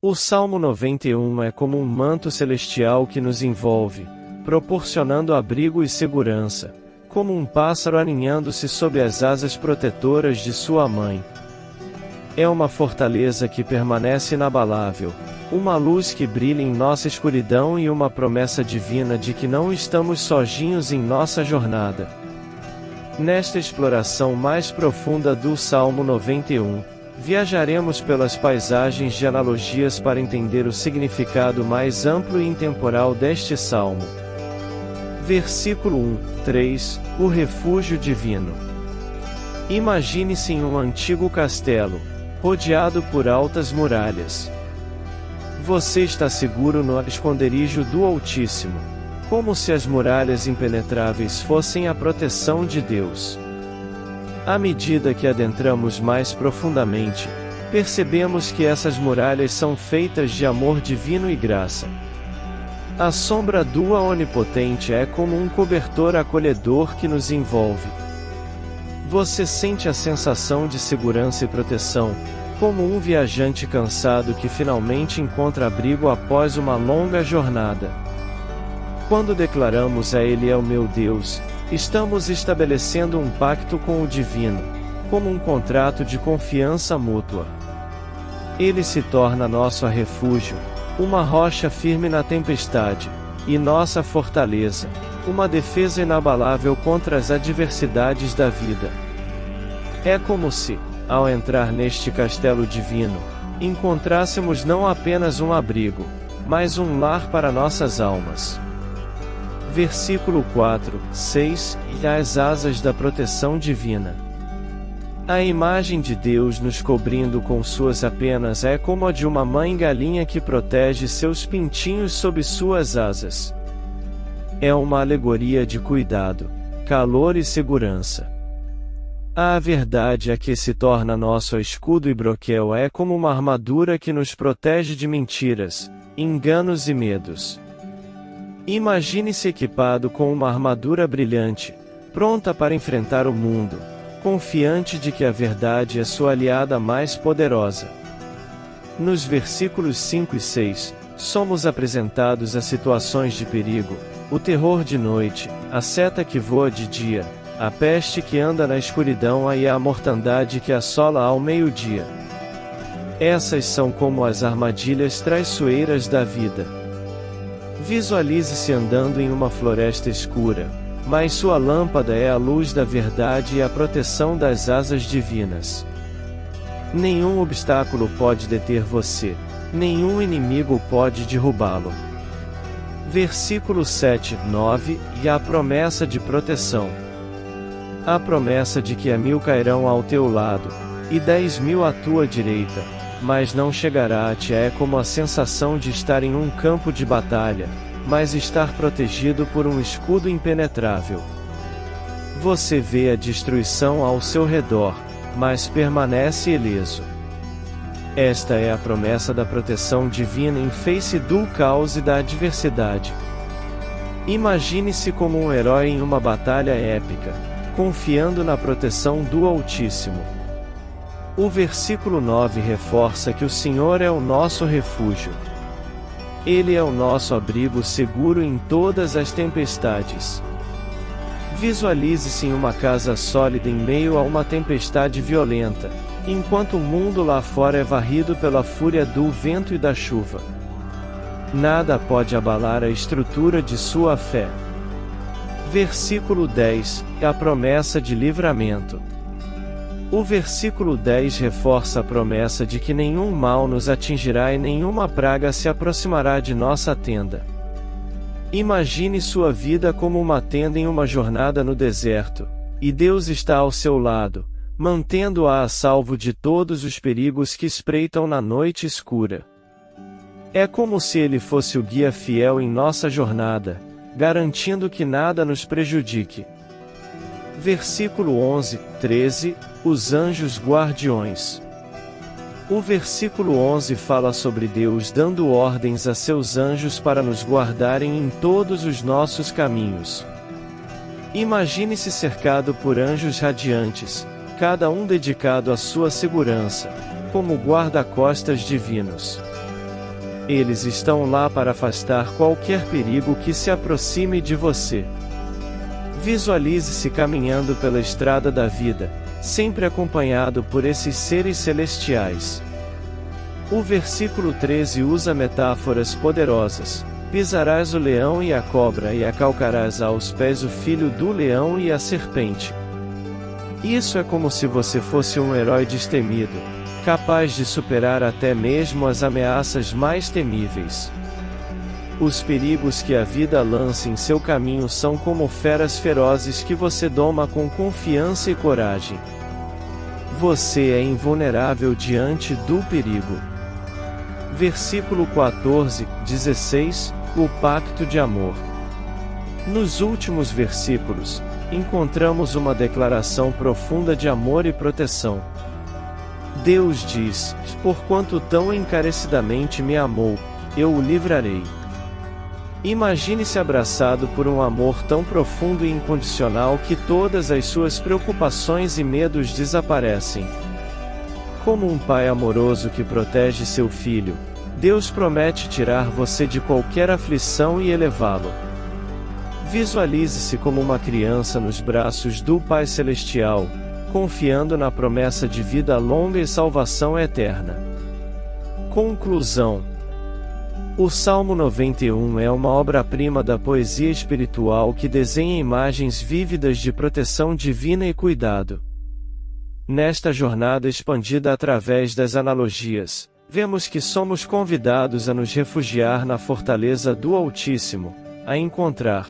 O Salmo 91 é como um manto celestial que nos envolve, proporcionando abrigo e segurança, como um pássaro aninhando-se sob as asas protetoras de sua mãe. É uma fortaleza que permanece inabalável, uma luz que brilha em nossa escuridão e uma promessa divina de que não estamos sozinhos em nossa jornada. Nesta exploração mais profunda do Salmo 91, viajaremos pelas paisagens de analogias para entender o significado mais amplo e intemporal deste salmo. Versículo 1, 3, o refúgio divino. Imagine-se em um antigo castelo, rodeado por altas muralhas. Você está seguro no esconderijo do Altíssimo, como se as muralhas impenetráveis fossem a proteção de Deus. À medida que adentramos mais profundamente, percebemos que essas muralhas são feitas de amor divino e graça. A sombra do Onipotente é como um cobertor acolhedor que nos envolve. Você sente a sensação de segurança e proteção, como um viajante cansado que finalmente encontra abrigo após uma longa jornada. Quando declaramos a Ele é o meu Deus, estamos estabelecendo um pacto com o divino, como um contrato de confiança mútua. Ele se torna nosso refúgio, uma rocha firme na tempestade, e nossa fortaleza, uma defesa inabalável contra as adversidades da vida. É como se, ao entrar neste castelo divino, encontrássemos não apenas um abrigo, mas um lar para nossas almas. Versículo 4, 6, e as asas da proteção divina. A imagem de Deus nos cobrindo com suas penas é como a de uma mãe galinha que protege seus pintinhos sob suas asas. É uma alegoria de cuidado, calor e segurança. A verdade é que se torna nosso escudo e broquel é como uma armadura que nos protege de mentiras, enganos e medos. Imagine-se equipado com uma armadura brilhante, pronta para enfrentar o mundo, confiante de que a verdade é sua aliada mais poderosa. Nos versículos 5 e 6, somos apresentados a situações de perigo, o terror de noite, a seta que voa de dia, a peste que anda na escuridão e a mortandade que assola ao meio-dia. Essas são como as armadilhas traiçoeiras da vida. Visualize-se andando em uma floresta escura, mas sua lâmpada é a luz da verdade e a proteção das asas divinas. Nenhum obstáculo pode deter você, nenhum inimigo pode derrubá-lo. Versículo 7, 9, e a promessa de proteção. A promessa de que 1.000 cairão ao teu lado, e 10.000 à tua direita, mas não chegará a ti é como a sensação de estar em um campo de batalha, mas estar protegido por um escudo impenetrável. Você vê a destruição ao seu redor, mas permanece ileso. Esta é a promessa da proteção divina em face do caos e da adversidade. Imagine-se como um herói em uma batalha épica, confiando na proteção do Altíssimo. O versículo 9 reforça que o Senhor é o nosso refúgio. Ele é o nosso abrigo seguro em todas as tempestades. Visualize-se em uma casa sólida em meio a uma tempestade violenta, enquanto o mundo lá fora é varrido pela fúria do vento e da chuva. Nada pode abalar a estrutura de sua fé. Versículo 10, a promessa de livramento. O versículo 10 reforça a promessa de que nenhum mal nos atingirá e nenhuma praga se aproximará de nossa tenda. Imagine sua vida como uma tenda em uma jornada no deserto, e Deus está ao seu lado, mantendo-a a salvo de todos os perigos que espreitam na noite escura. É como se Ele fosse o guia fiel em nossa jornada, garantindo que nada nos prejudique. Versículo 11, 13, os anjos guardiões. O versículo 11 fala sobre Deus dando ordens a seus anjos para nos guardarem em todos os nossos caminhos. Imagine-se cercado por anjos radiantes, cada um dedicado à sua segurança, como guarda-costas divinos. Eles estão lá para afastar qualquer perigo que se aproxime de você. Visualize-se caminhando pela estrada da vida, sempre acompanhado por esses seres celestiais. O versículo 13 usa metáforas poderosas. Pisarás o leão e a cobra e acalcarás aos pés o filho do leão e a serpente. Isso é como se você fosse um herói destemido, capaz de superar até mesmo as ameaças mais temíveis. Os perigos que a vida lança em seu caminho são como feras ferozes que você doma com confiança e coragem. Você é invulnerável diante do perigo. Versículo 14, 16, o pacto de amor. Nos últimos versículos, encontramos uma declaração profunda de amor e proteção. Deus diz: porquanto tão encarecidamente me amou, eu o livrarei. Imagine-se abraçado por um amor tão profundo e incondicional que todas as suas preocupações e medos desaparecem. Como um pai amoroso que protege seu filho, Deus promete tirar você de qualquer aflição e elevá-lo. Visualize-se como uma criança nos braços do Pai Celestial, confiando na promessa de vida longa e salvação eterna. Conclusão. O Salmo 91 é uma obra-prima da poesia espiritual que desenha imagens vívidas de proteção divina e cuidado. Nesta jornada expandida através das analogias, vemos que somos convidados a nos refugiar na fortaleza do Altíssimo, a encontrar